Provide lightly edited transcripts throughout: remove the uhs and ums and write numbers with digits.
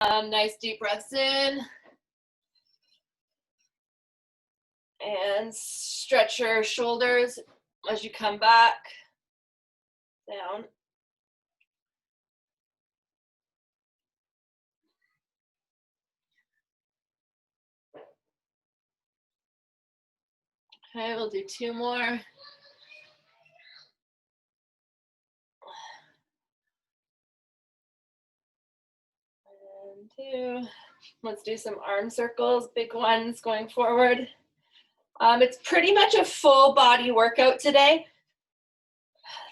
Nice deep breaths in. And stretch your shoulders as you come back down. Okay, we'll do 2 more. And 2. Let's do some arm circles, big ones going forward. It's pretty much a full body workout today.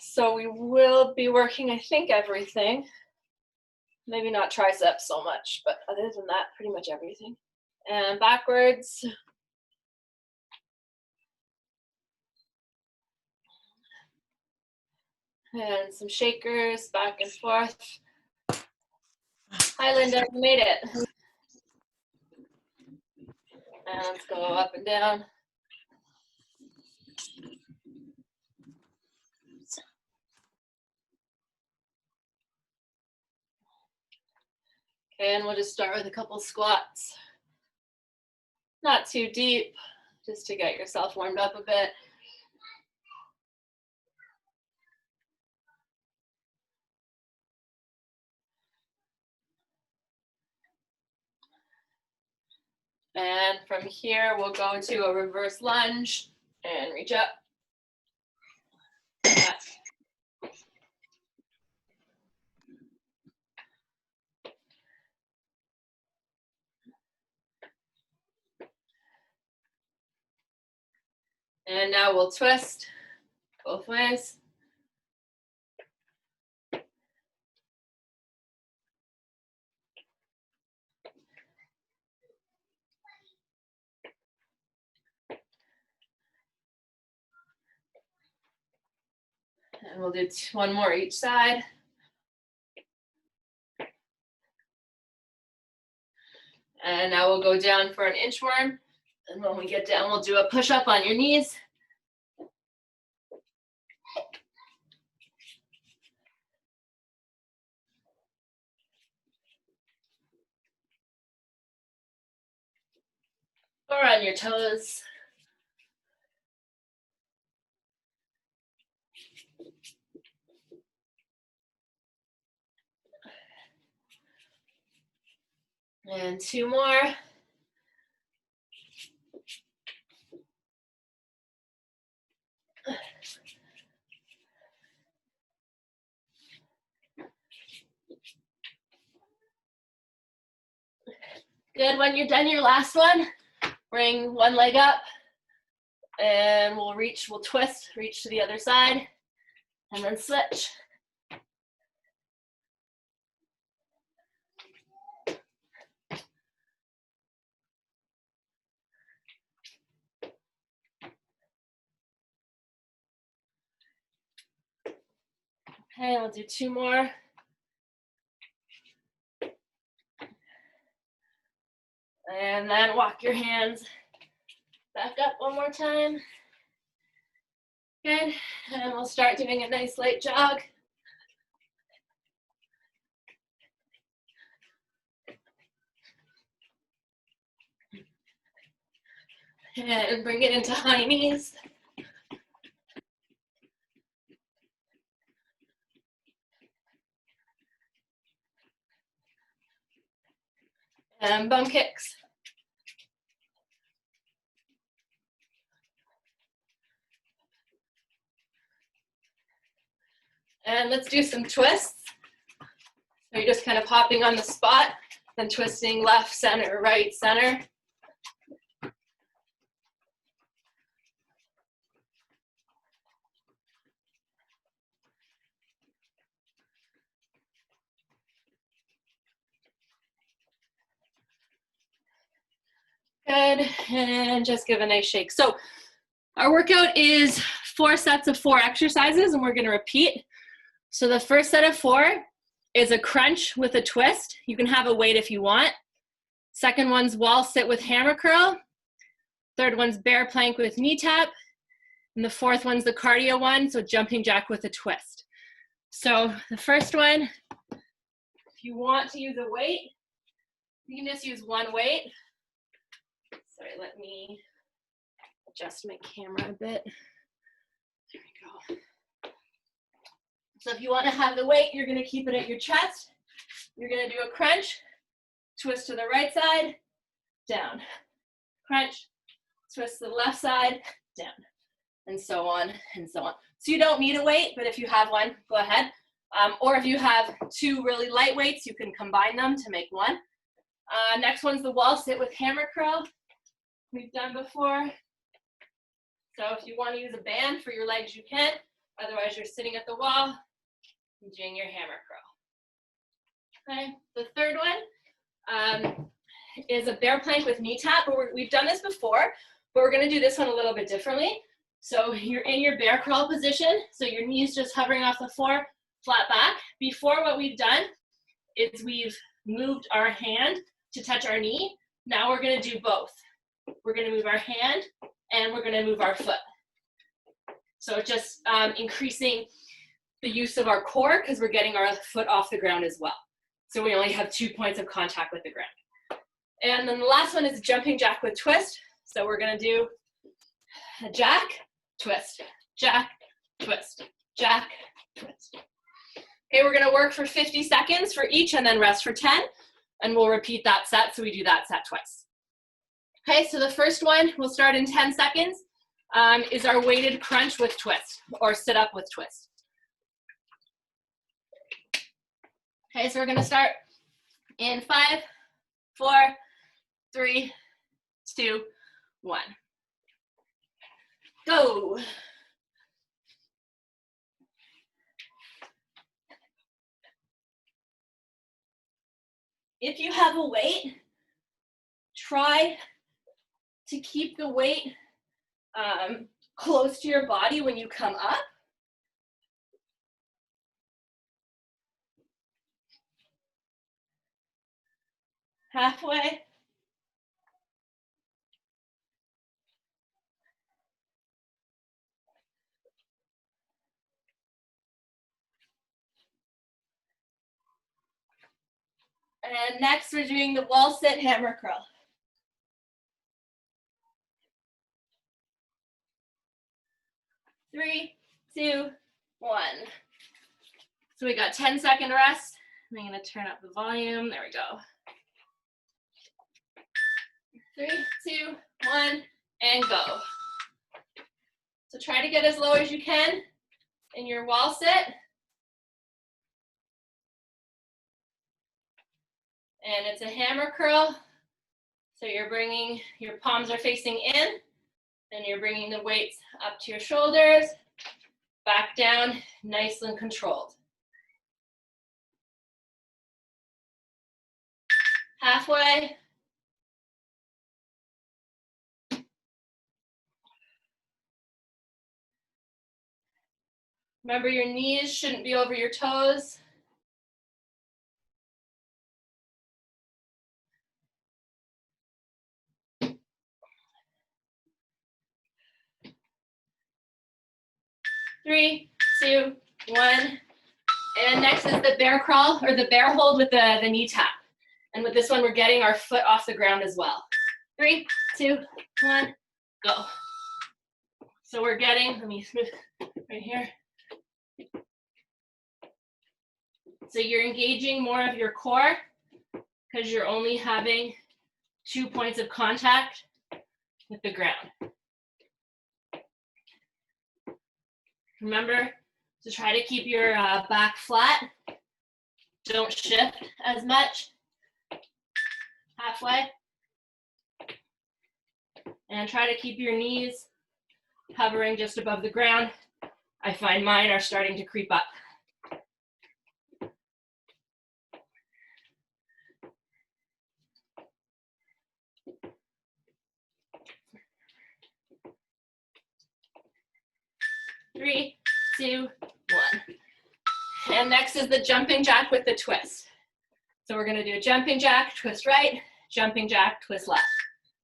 So we will be working, I think, everything. Maybe not triceps so much, but other than that, pretty much everything. And backwards. And some shakers, back and forth. Hi, Linda, you made it. And let's go up and down. Okay, and we'll just start with a couple squats. Not too deep, just to get yourself warmed up a bit. And from here, we'll go to a reverse lunge and reach up. Back. And now we'll twist both ways. And we'll do 1 more each side. And now we'll go down for an inchworm. And when we get down, we'll do a push-up on your knees. Or on your toes. And 2 more. Good, when you're done your last one, bring one leg up and we'll twist, reach to the other side, and then switch. Okay, we'll do 2 more. And then walk your hands back up 1 more time. Good, and we'll start doing a nice light jog. And bring it into high knees. And bum kicks. And let's do some twists. So you're just kind of hopping on the spot, then twisting left, center, right, center. Good, and just give a nice shake. So our workout is 4 sets of 4 exercises, and we're gonna repeat. So the first set of 4 is a crunch with a twist. You can have a weight if you want. Second one's wall sit with hammer curl. Third one's bear plank with knee tap. And the fourth one's the cardio one, so jumping jack with a twist. So the first one, if you want to use a weight, You can just use one weight. Sorry, let me adjust my camera a bit. There we go. So if you want to have the weight, you're going to keep it at your chest. You're going to do a crunch, twist to the right side, down. Crunch, twist to the left side, down. And so on and so on. So you don't need a weight, but if you have one, go ahead. Or if you have two really light weights, you can combine them to make one. Next one's the wall sit with hammer curl. We've done before. So if you want to use a band for your legs, you can. Otherwise, you're sitting at the wall and doing your hammer curl. Okay, the third one is a bear plank with knee tap. We've done this before, but we're going to do this one a little bit differently. So you're in your bear crawl position, so your knees just hovering off the floor, flat back. Before, what we've done is we've moved our hand to touch our knee. Now we're going to do both. We're going to move our hand and we're going to move our foot. So just increasing the use of our core because we're getting our foot off the ground as well. So we only have 2 points of contact with the ground. And then the last one is a jumping jack with twist. So we're going to do a jack, twist, jack, twist, jack, twist. Okay, we're going to work for 50 seconds for each and then rest for 10. And we'll repeat that set, so we do that set twice. Okay, so the first one, we'll start in 10 seconds, is our weighted crunch with twist, or sit up with twist. Okay, so we're going to start in 5, 4, 3, 2, 1. Go. If you have a weight, try to keep the weight close to your body when you come up. Halfway. And next we're doing the wall sit hammer curl. 3, 2, 1. So we got 10-second rest. I'm going to turn up the volume. There we go. 3, 2, 1, and go. So try to get as low as you can in your wall sit. And it's a hammer curl. So you're bringing, your palms are facing in, and you're bringing the weights up to your shoulders, back down, nice and controlled. Halfway. Remember, your knees shouldn't be over your toes. Three, 2, 1. And next is the bear crawl, or the bear hold with the knee tap. And with this one, we're getting our foot off the ground as well. 3, 2, 1, go. So we're getting, let me smooth right here. So you're engaging more of your core because you're only having 2 points of contact with the ground. Remember to try to keep your back flat. Don't shift as much. Halfway. And try to keep your knees hovering just above the ground. I find mine are starting to creep up. Three, 2, 1. And next is the jumping jack with the twist. So we're going to do a jumping jack, twist right, jumping jack, twist left.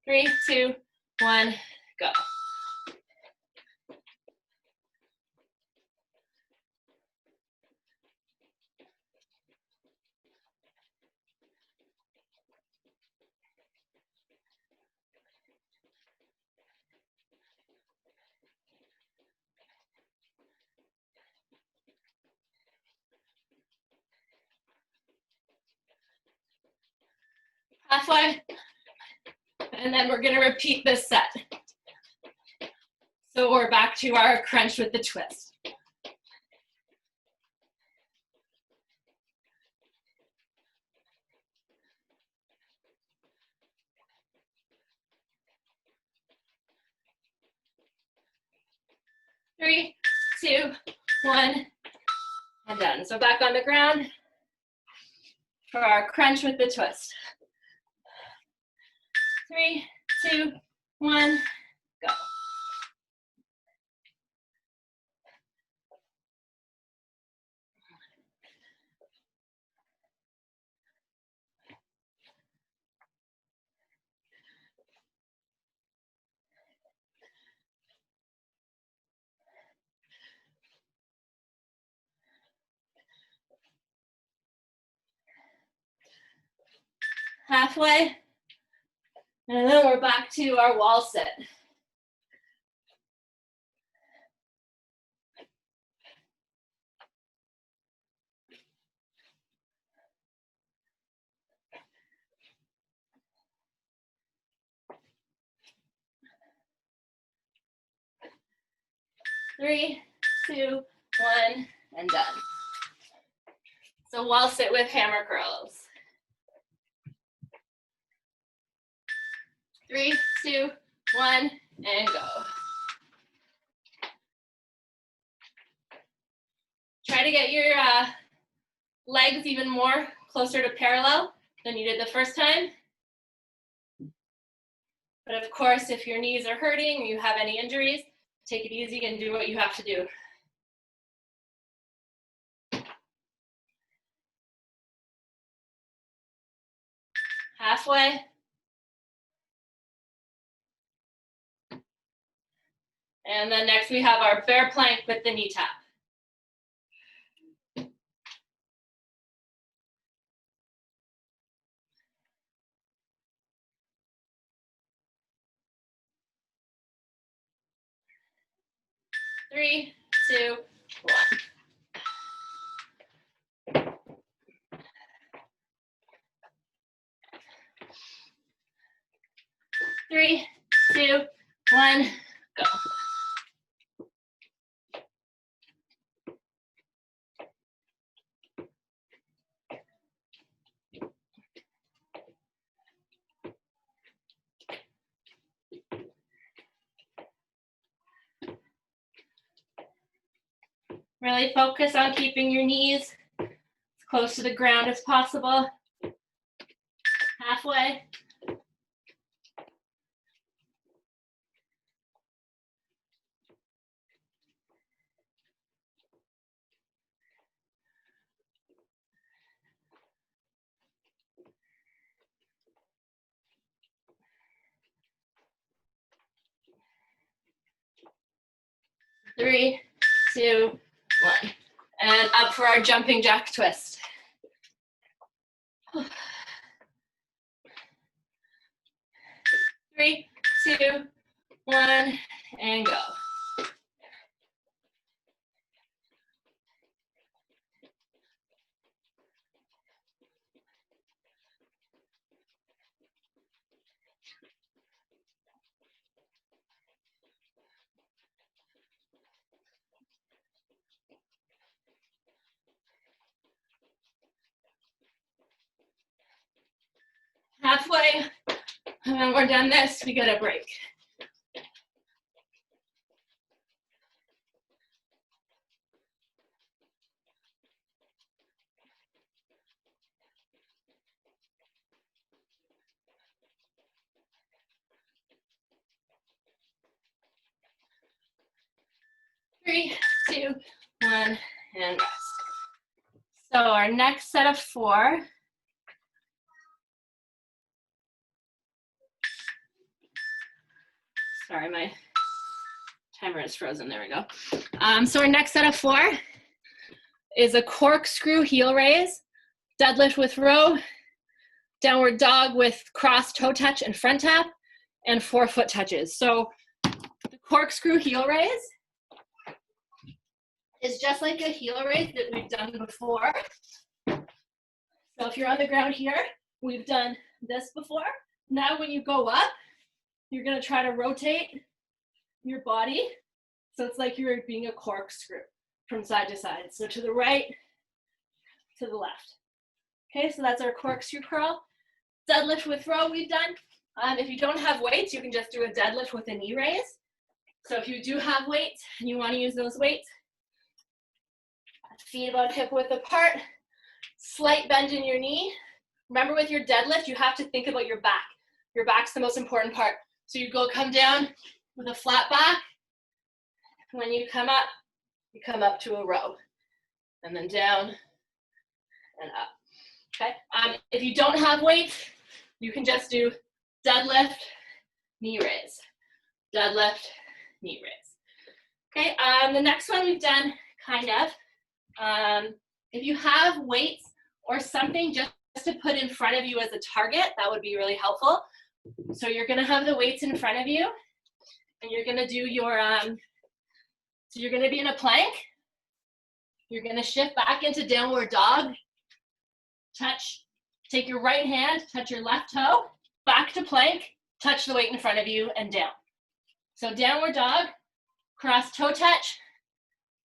3, 2, 1, go. halfway, and then we're gonna repeat this set. So we're back to our crunch with the twist. Three, two, one, and done. So back on the ground for our crunch with the twist. 3, 2, 1, go. Halfway, and then we're back to our wall sit. Three, two, one, and done. So wall sit with hammer curls. 3, 2, 1, and go. Try to get your legs even more closer to parallel than you did the first time. But of course, if your knees are hurting or you have any injuries, take it easy and do what you have to do. Halfway. And then next we have our bear plank with the knee tap. Three, two, one. 3, 2, 1, go. Really focus on keeping your knees as close to the ground as possible. Halfway. Three, two, one. And up for our jumping jack twist. Three, two, one, and go. Halfway, and when we're done this, we get a break. Three, two, one, and rest. So our next set of 4. Sorry, my timer is frozen. There we go. So our next set of 4 is a corkscrew heel raise, deadlift with row, downward dog with cross toe touch and front tap, and 4 foot touches. So the corkscrew heel raise is just like a heel raise that we've done before. So if you're on the ground here, we've done this before. Now when you go up, you're gonna try to rotate your body. So it's like you're being a corkscrew from side to side. So to the right, to the left. Okay, so that's our corkscrew curl. Deadlift with row we've done. If you don't have weights, you can just do a deadlift with a knee raise. So if you do have weights and you want to use those weights, feet about hip width apart, slight bend in your knee. Remember with your deadlift, you have to think about your back. Your back's the most important part. So you come down with a flat back. When you come up to a row. And then down and up. Okay. If you don't have weights, you can just do deadlift, knee raise. Deadlift, knee raise. Okay. The next one we've done kind of. If you have weights or something just to put in front of you as a target, that would be really helpful. So you're going to have the weights in front of you, and you're going to do your, so you're going to be in a plank. You're going to shift back into downward dog. Touch, take your right hand, touch your left toe, back to plank, touch the weight in front of you, and down. So downward dog, cross toe touch,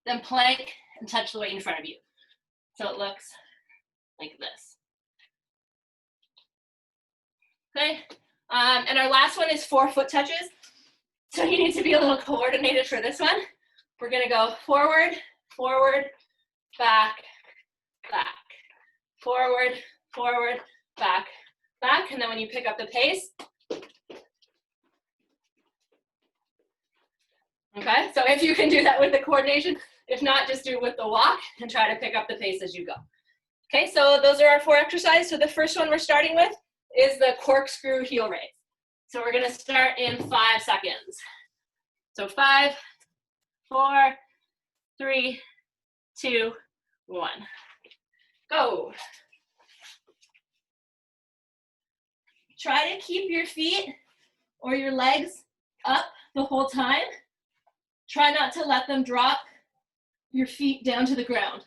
then plank, and touch the weight in front of you. So it looks like this. Okay, and our last one is 4 foot touches. So you need to be a little coordinated for this one. We're gonna go forward, forward, back, back, forward, forward, back, back, and then when you pick up the pace. Okay, so if you can do that with the coordination, if not, just do it with the walk and try to pick up the pace as you go. Okay, so those are our 4 exercises. So the first one we're starting with is the corkscrew heel raise. So we're gonna start in 5 seconds. So 5, 4, 3, 2, 1. Go. Try to keep your feet or your legs up the whole time. Try not to let them drop your feet down to the ground.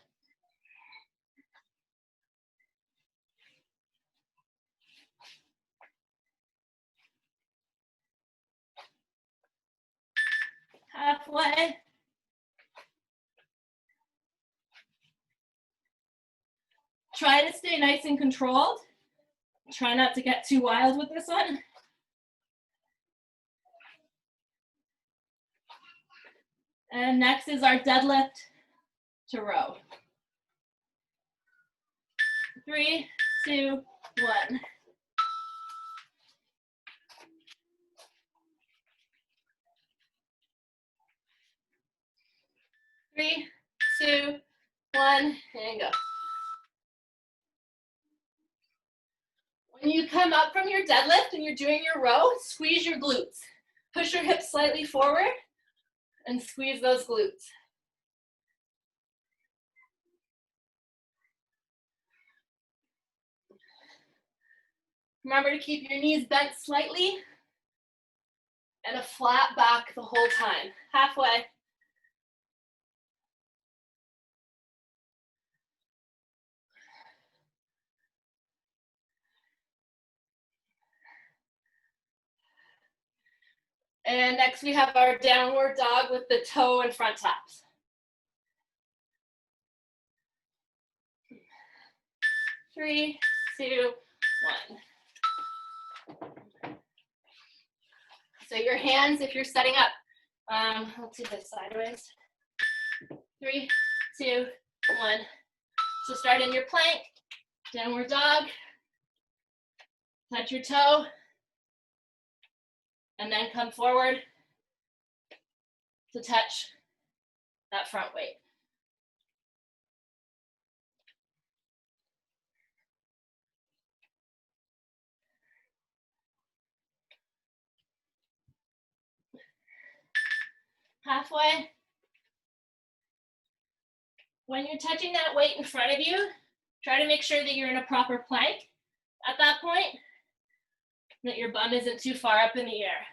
Halfway. Try to stay nice and controlled. Try not to get too wild with this one. And next is our deadlift to row. 3, 2, 1. Three, 2, 1, and go. When you come up from your deadlift and you're doing your row, squeeze your glutes. Push your hips slightly forward and squeeze those glutes. Remember to keep your knees bent slightly and a flat back the whole time. Halfway. And next we have our downward dog with the toe and front taps. 3, 2, 1. So your hands, if you're setting up, let's do this sideways. 3, 2, 1. So start in your plank, downward dog, touch your toe, and then come forward to touch that front weight. Halfway. When you're touching that weight in front of you, try to make sure that you're in a proper plank at that point, that your bum isn't too far up in the air.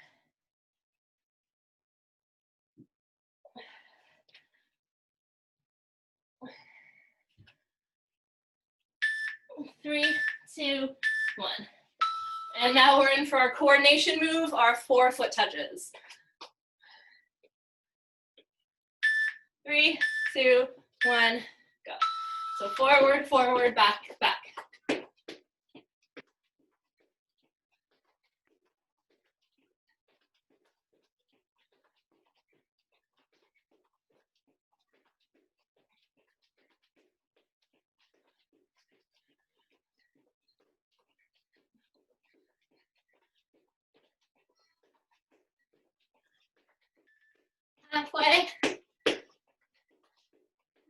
Three, 2, 1. And now we're in for our coordination move, our 4 foot touches. 3, 2, 1, go. So forward, forward, back, back. Halfway.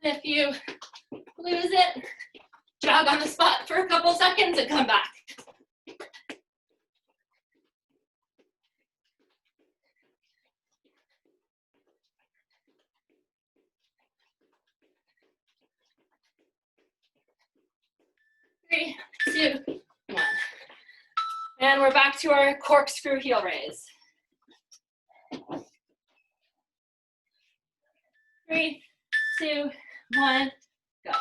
If you lose it, jog on the spot for a couple seconds and come back. Three, 2, 1. And we're back to our corkscrew heel raise. 3, 2, 1, go.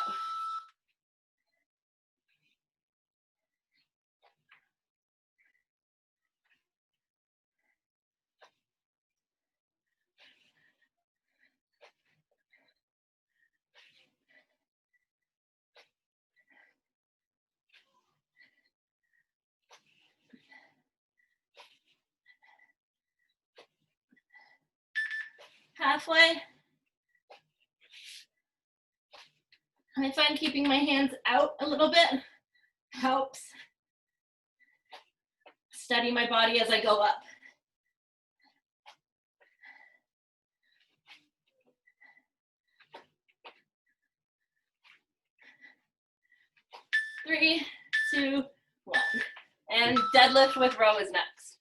Halfway. I find keeping my hands out a little bit helps steady my body as I go up. Three, 2, 1. And deadlift with row is next.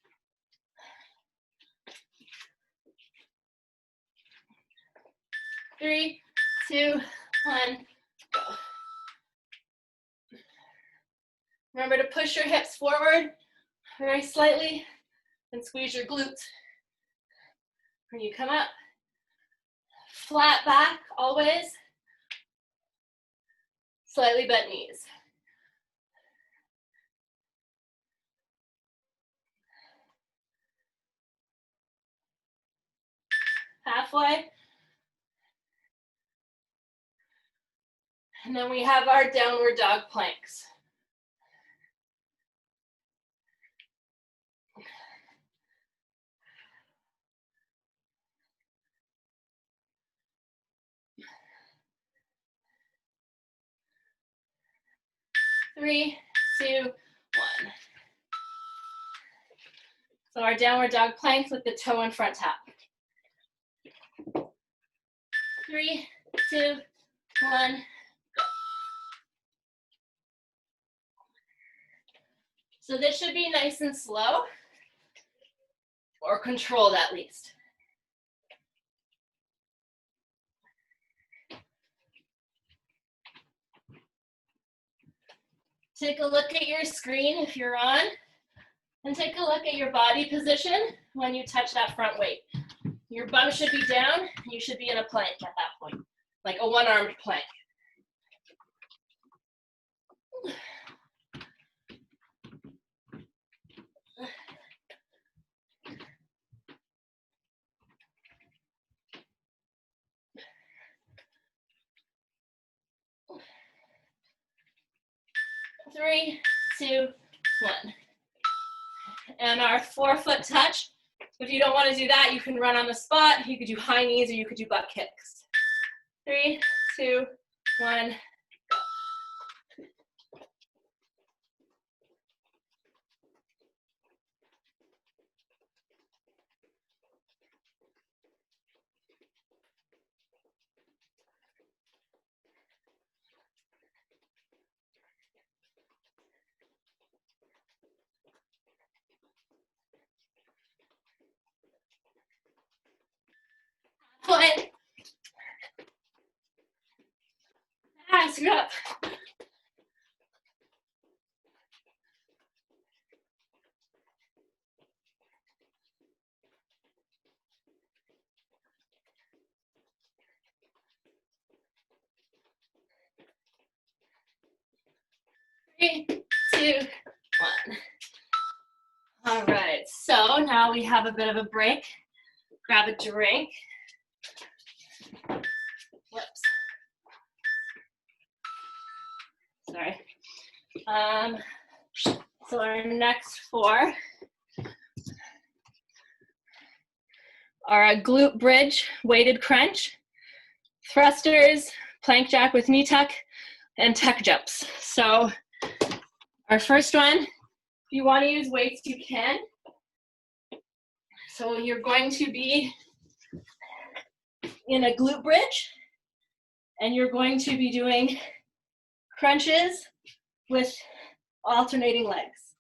3, 2, 1, go. Remember to push your hips forward very slightly and squeeze your glutes. When you come up, flat back always, slightly bent knees. Halfway. And then we have our downward dog planks. Three, 2, 1. So our downward dog planks with the toe and front tap. 3, 2, 1, go. So this should be nice and slow, or controlled at least. Take a look at your screen if you're on, and take a look at your body position when you touch that front weight. Your bum should be down, and you should be in a plank at that point, like a one-armed plank. Three, 2, 1. And our 4 foot touch. If you don't want to do that, you can run on the spot. You could do high knees or you could do butt kicks. 3, 2, 1. Foot. Ah, screw up. 3, 2, 1. now we have a bit of a break. Grab a drink. Whoops. Sorry. So our next 4 are a glute bridge, weighted crunch, thrusters, plank jack with knee tuck, and tuck jumps. So our first one, if you want to use weights, you can. So you're going to be in a glute bridge, and you're going to be doing crunches with alternating legs.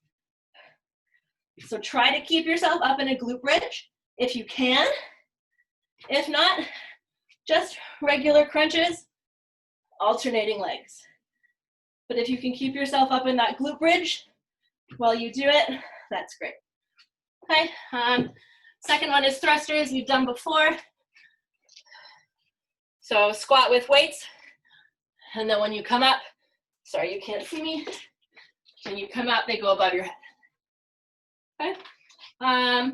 So try to keep yourself up in a glute bridge if you can. If not, just regular crunches, alternating legs. But if you can keep yourself up in that glute bridge while you do it, that's great. Okay, second one is thrusters, we've done before. So squat with weights, and then when you come up, sorry you can't see me, when you come up, they go above your head. Okay,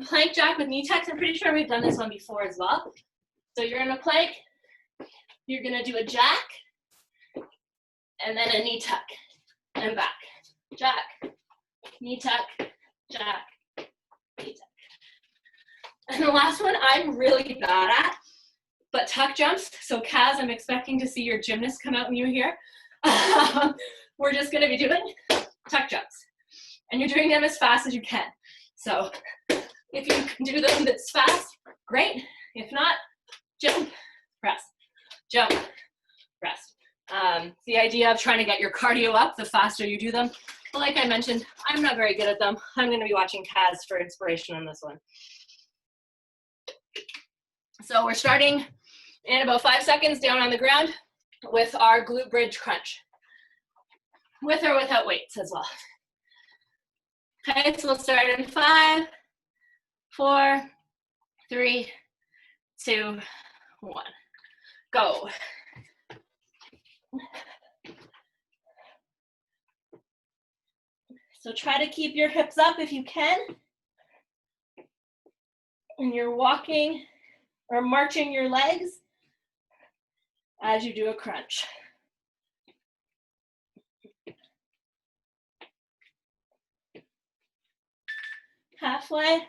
plank jack with knee tucks, I'm pretty sure we've done this one before as well. So you're in a plank, you're gonna do a jack, and then a knee tuck, and back. Jack, knee tuck, jack, knee tuck. And the last one I'm really bad at, but tuck jumps. So Kaz, I'm expecting to see your gymnast come out when you're here. We're just gonna be doing tuck jumps. And you're doing them as fast as you can. So if you can do them this fast, great. If not, jump, press, jump, press. The idea of trying to get your cardio up, the faster you do them. But like I mentioned, I'm not very good at them. I'm gonna be watching Kaz for inspiration on this one. So we're starting in about 5 seconds down on the ground with our glute bridge crunch. With or without weights as well. Okay, so we'll start in 5, 4, 3, 2, 1. Go. So try to keep your hips up if you can. And you're walking or marching your legs as you do a crunch. Halfway.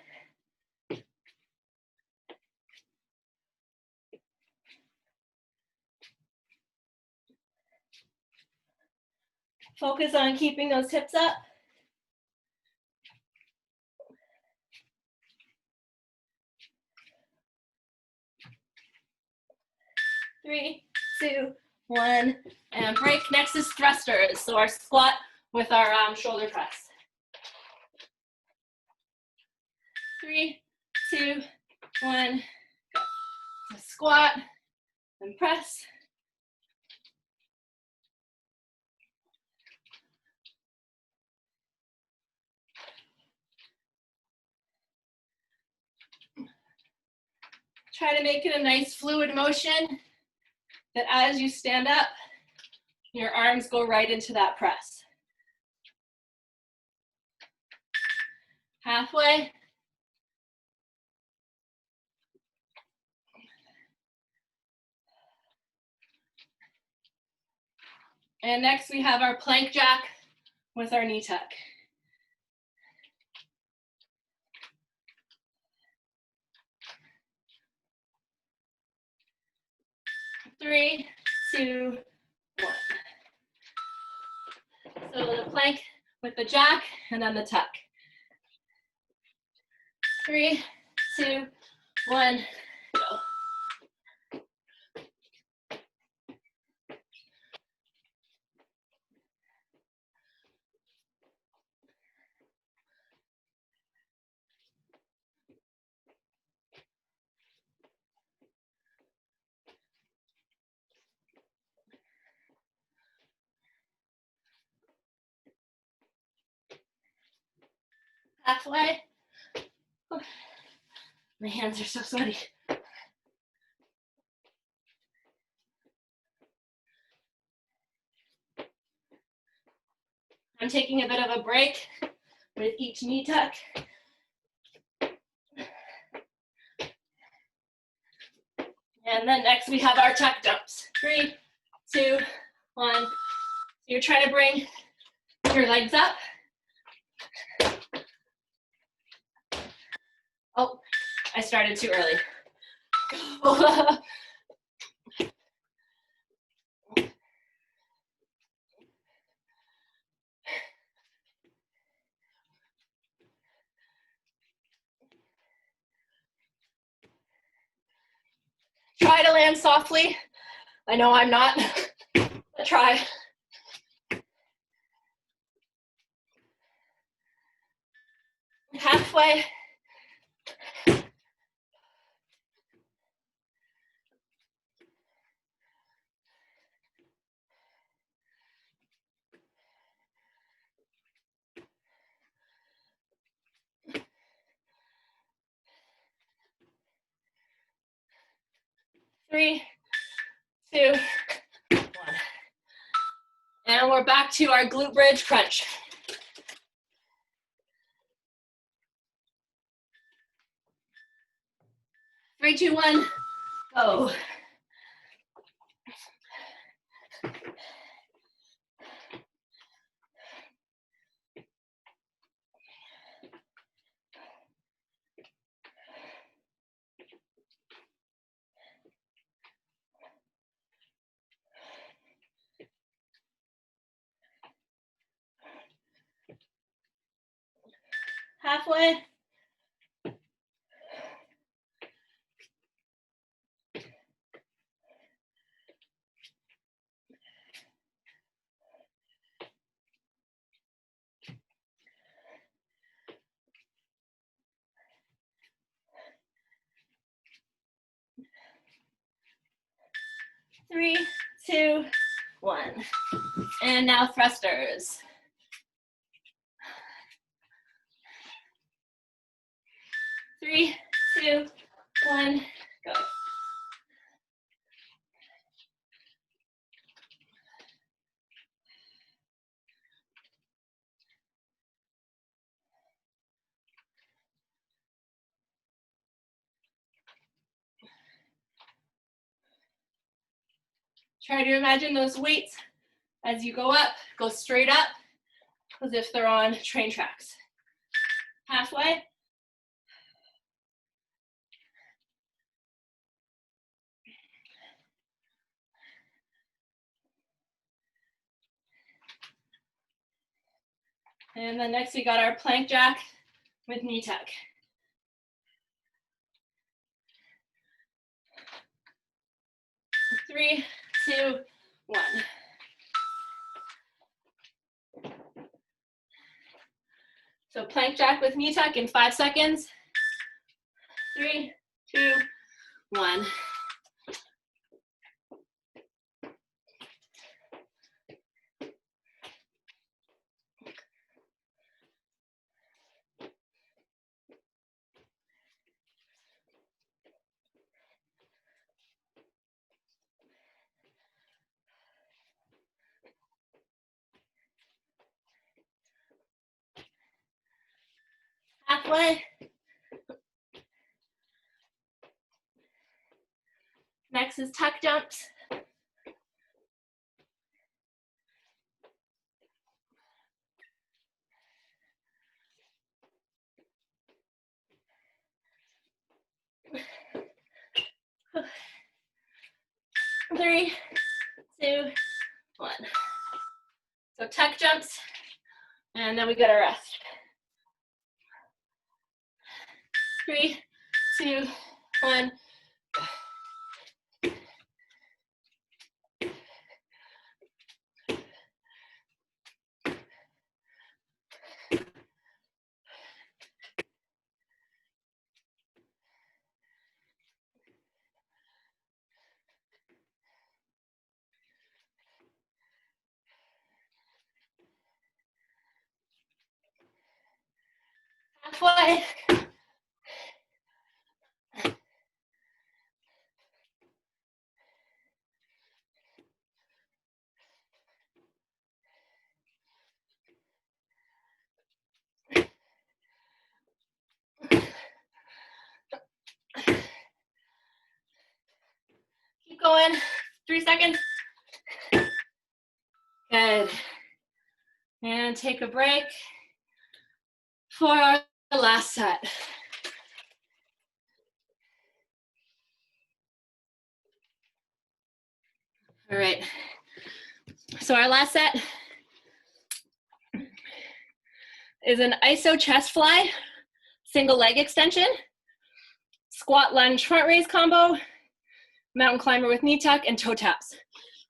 Focus on keeping those hips up. Three, 2, 1, and break. Next is thrusters. So our squat with our shoulder press. 3, 2, 1, go. Squat and press. Try to make it a nice fluid motion that as you stand up, your arms go right into that press. Halfway. And next we have our plank jack with our knee tuck. 3, 2, 1. So the plank with the jack and then the tuck. 3, 2, 1, go. Halfway. Oh, my hands are so sweaty. I'm taking a bit of a break with each knee tuck. And then next we have our tuck jumps. 3, 2, 1. You're trying to bring your legs up. Oh, I started too early. Try to land softly. I know I'm not, but try. Halfway. Three, 2, 1. And we're back to our glute bridge crunch. 3, 2, 1, go. Halfway. Three, 2, 1. And now thrusters. 3, 2, 1, go. Try to imagine those weights as you go up, go straight up as if they're on train tracks. Halfway. And then next we got our plank jack with knee tuck. 3, 2, 1. So plank jack with knee tuck in 5 seconds. 3, 2, 1. Halfway. Next is tuck jumps. Three, 2, 1. So tuck jumps, and then we got a rest. 3, 2, 1. Halfway. going. 3 seconds. Good. And take a break for our last set. All right. So our last set is an iso chest fly, single leg extension, squat lunge front raise combo, mountain climber with knee tuck, and toe taps.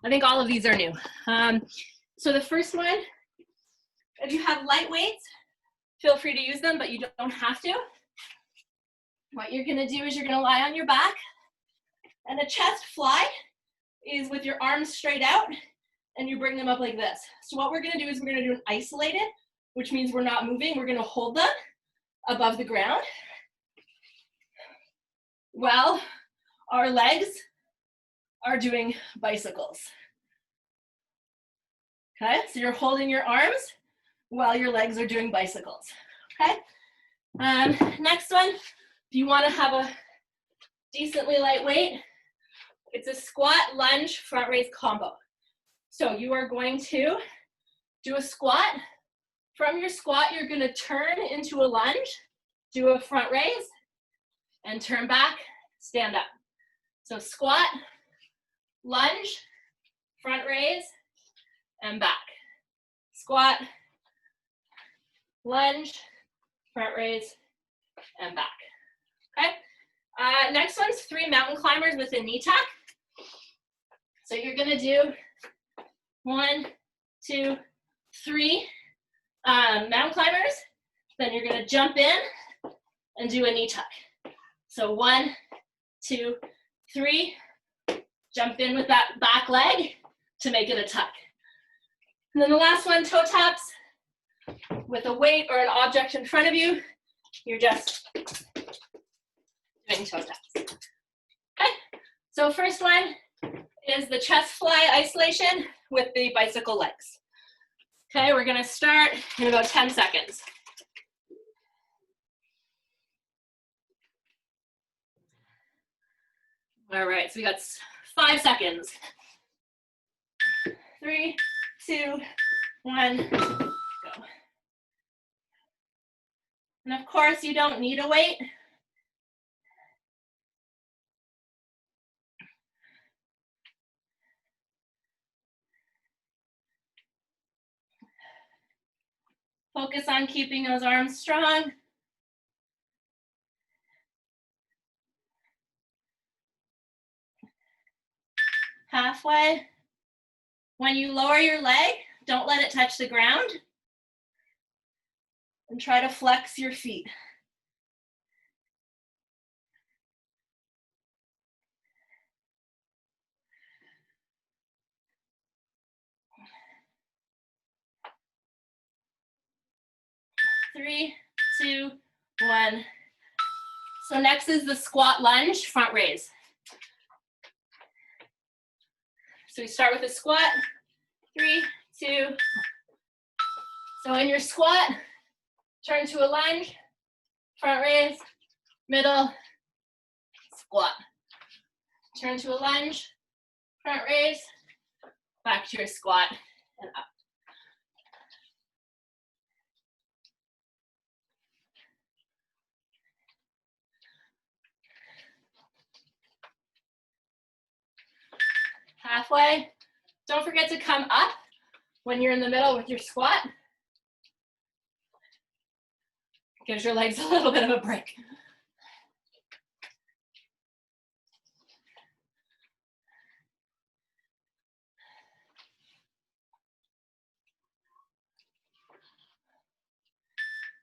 I think all of these are new. So the first one, if you have light weights, feel free to use them, but you don't have to. What you're gonna do is you're gonna lie on your back, and a chest fly is with your arms straight out, and you bring them up like this. So what we're gonna do is we're gonna do an isolated, which means we're not moving. We're gonna hold them above the ground while our legs are doing bicycles. Okay, so you're holding your arms while your legs are doing bicycles. Okay, next one, if you want to have a decently lightweight, it's a squat lunge front raise combo. So you are going to do a squat. From your squat, you're going to turn into a lunge, do a front raise, and turn back, stand up. So squat, lunge, front raise, and back. Squat, lunge, front raise, and back. Okay? Next one's 3 mountain climbers with a knee tuck. So you're gonna do 1, 2, 3 mountain climbers. Then you're gonna jump in and do a knee tuck. So 1, 2, 3, jump in with that back leg to make it a tuck. And then the last one, toe taps. With a weight or an object in front of you, you're just doing toe taps. Okay, so first one is the chest fly isolation with the bicycle legs. Okay, we're gonna start in about 10 seconds. All right, so we got 5 seconds. 3, 2, 1, go. And of course, you don't need a weight. Focus on keeping those arms strong. Halfway. When you lower your leg, don't let it touch the ground. And try to flex your feet. Three, 2, 1. So next is the squat lunge front raise. So we start with a squat. 3, 2. So in your squat, turn to a lunge, front raise, middle, squat. Turn to a lunge, front raise, back to your squat, and up. Halfway. Don't forget to come up when you're in the middle with your squat. Gives your legs a little bit of a break.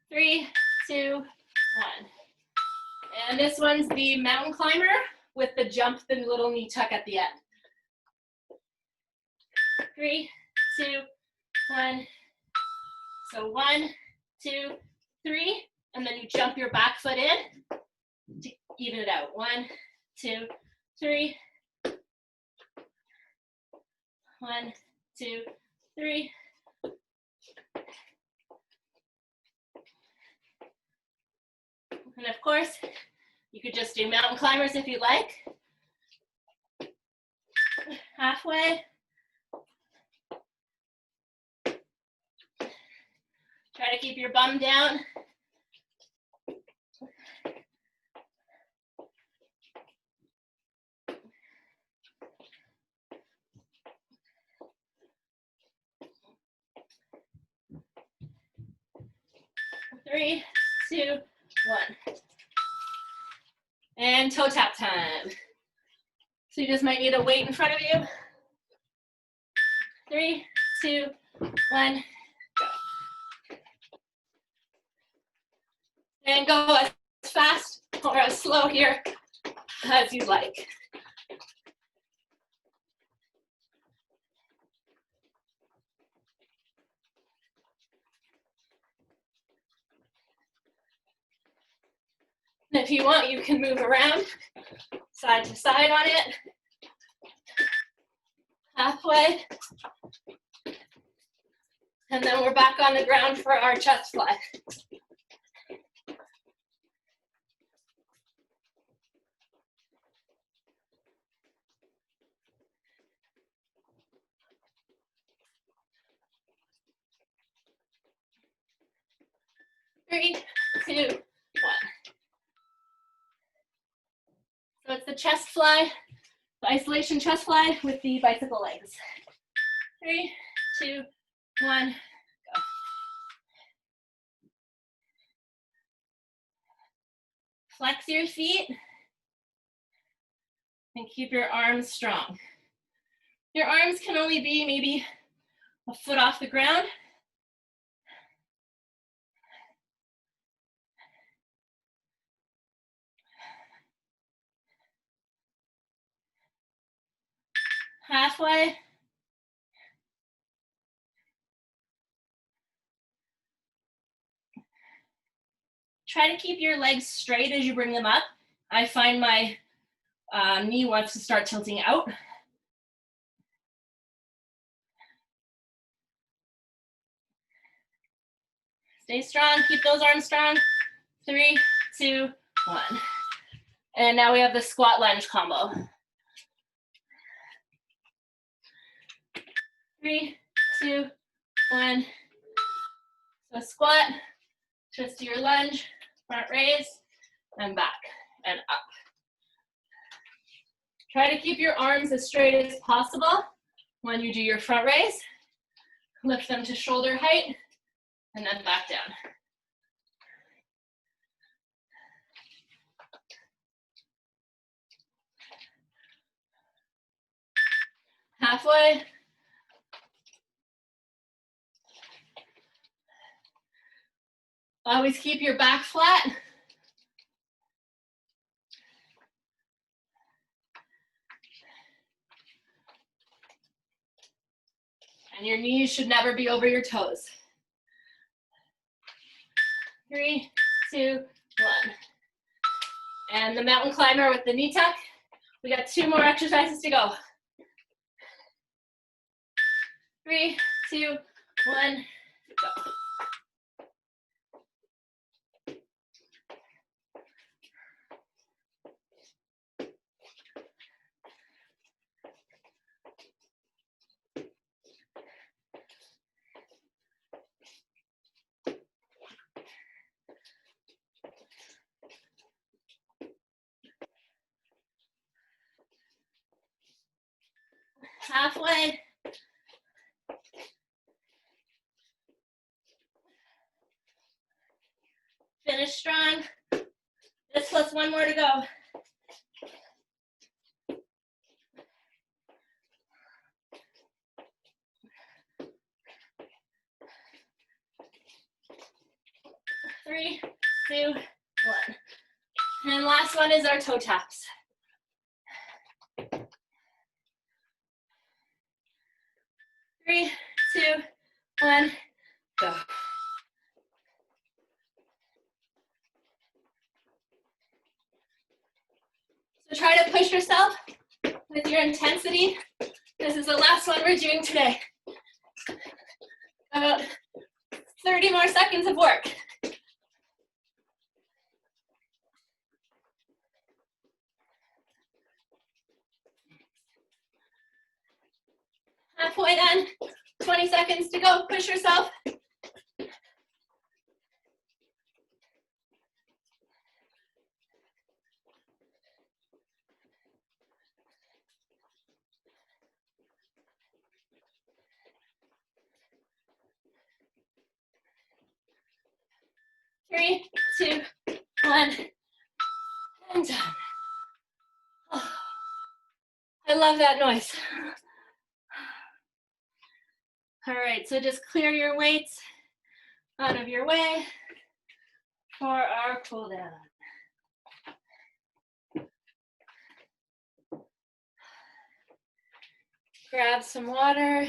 Three, 2, 1. And this one's the mountain climber with the jump, the little knee tuck at the end. 3, 2, 1. So 1, 2, 3, and then you jump your back foot in to even it out. 1, 2, 3. 1, 2, 3. And of course, you could just do mountain climbers if you like. Halfway. Try to keep your bum down. Three, two, one. And toe tap time. So you just might need a weight in front of you. 3, 2, 1, go. And go as fast or as slow here as you like. And if you want, you can move around side to side on it. Halfway. And then we're back on the ground for our chest fly. Three, two, one. So it's the chest fly, the isolation chest fly with the bicycle legs. 3, 2, 1, go. Flex your feet and keep your arms strong. Your arms can only be maybe a foot off the ground. Halfway. Try to keep your legs straight as you bring them up. I find my knee wants to start tilting out. Stay strong, keep those arms strong. 3, 2, 1. And now we have the squat lunge combo. 3, 2, 1. So squat, twist to your lunge, front raise, and back and up. Try to keep your arms as straight as possible when you do your front raise. Lift them to shoulder height, and then back down. Halfway. Always keep your back flat. And your knees should never be over your toes. 3, 2, 1. And the mountain climber with the knee tuck. We got 2 more exercises to go. 3, 2, 1, go. Halfway. Finish strong. This plus 1 more to go. Three, 2, 1. And last one is our toe taps. 3, 2, 1, go. So try to push yourself with your intensity. This is the last one we're doing today. About 30 more seconds of work. that point in. 20 seconds to go. Push yourself. Three, two, one, and done. Oh, I love that noise. All right, so just clear your weights out of your way for our cool down. Grab some water.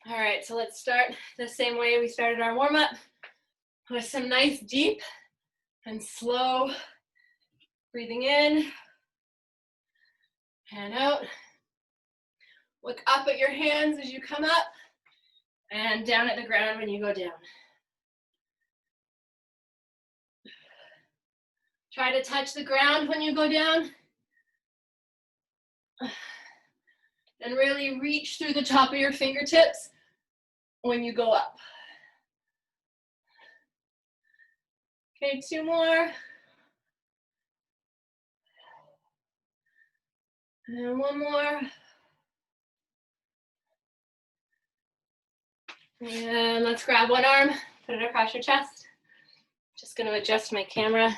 All right, so let's start the same way we started our warm-up, with some nice deep and slow breathing in and out. Look up at your hands as you come up and down at the ground when you go down. Try to touch the ground when you go down. And really reach through the top of your fingertips when you go up. Okay, two more. And one more. And let's grab one arm, put it across your chest. Just gonna adjust my camera.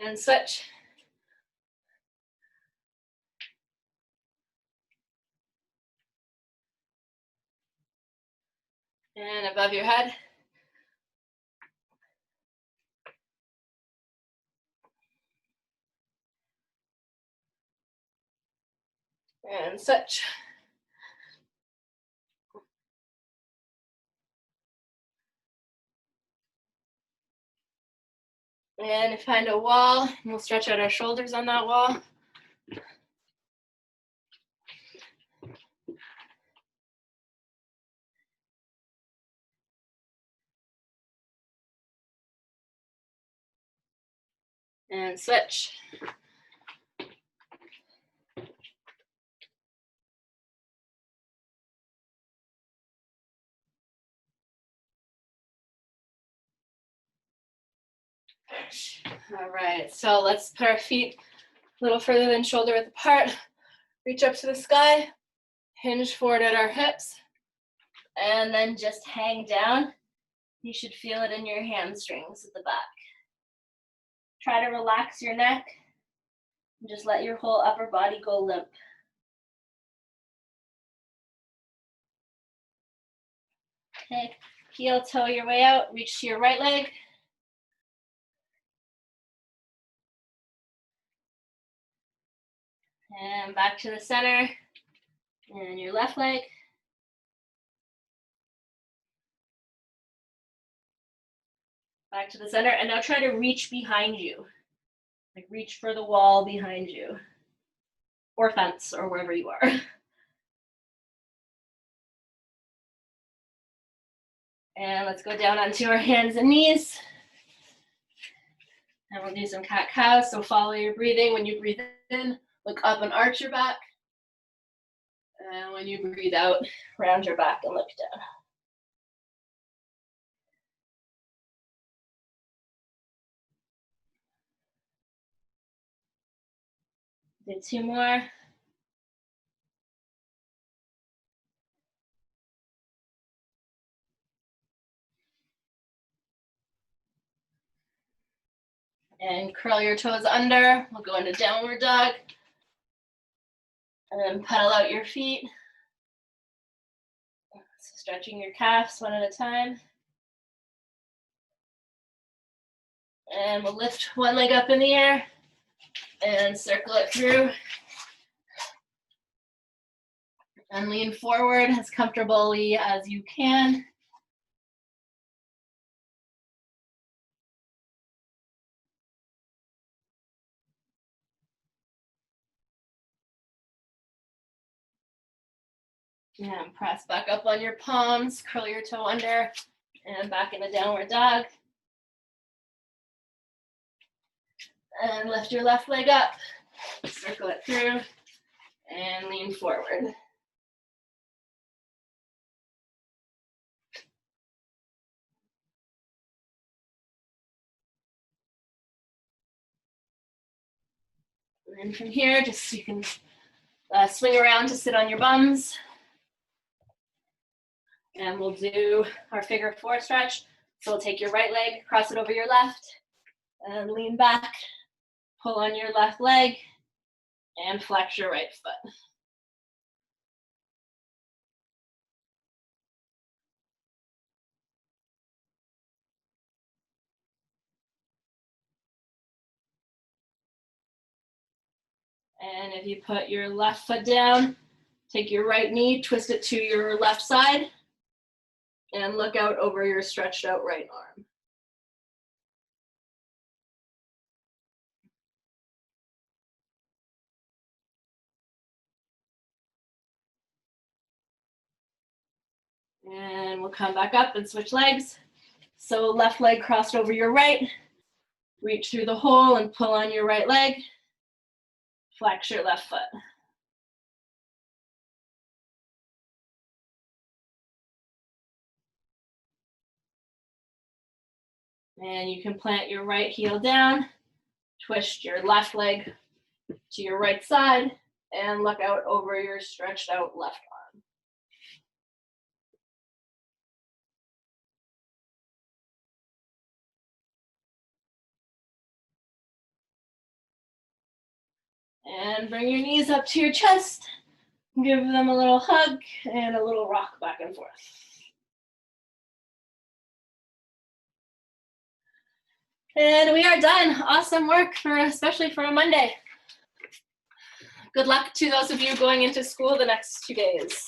And switch. And above your head. And switch. And find a wall, and we'll stretch out our shoulders on that wall. And switch. All right, so let's put our feet a little further than shoulder width apart. Reach up to the sky, hinge forward at our hips, and then just hang down. You should feel it in your hamstrings at the back. Try to relax your neck and just let your whole upper body go limp. Okay, heel toe your way out, reach to your right leg. And back to the center, and your left leg. Back to the center, and now try to reach behind you. Like reach for the wall behind you, or fence, or wherever you are. And let's go down onto our hands and knees. And we'll do some cat-cow, so follow your breathing. When you breathe in, look up and arch your back. And when you breathe out, round your back and look down. Do two more. And curl your toes under. We'll go into downward dog. And then pedal out your feet. So stretching your calves one at a time. And we'll lift one leg up in the air and circle it through. And lean forward as comfortably as you can. And press back up on your palms, curl your toe under, and back into downward dog. And lift your left leg up, circle it through, and lean forward. And from here, just you can swing around to sit on your bums. And we'll do our figure four stretch. So we'll take your right leg, cross it over your left, and lean back, pull on your left leg, and flex your right foot. And if you put your left foot down, take your right knee, twist it to your left side, and look out over your stretched out right arm. And we'll come back up and switch legs. So left leg crossed over your right, reach through the hole and pull on your right leg, flex your left foot. And you can plant your right heel down, twist your left leg to your right side, and look out over your stretched out left arm. And bring your knees up to your chest. Give them a little hug and a little rock back and forth. And we are done. Awesome work, especially for a Monday. Good luck to those of you going into school the next 2 days.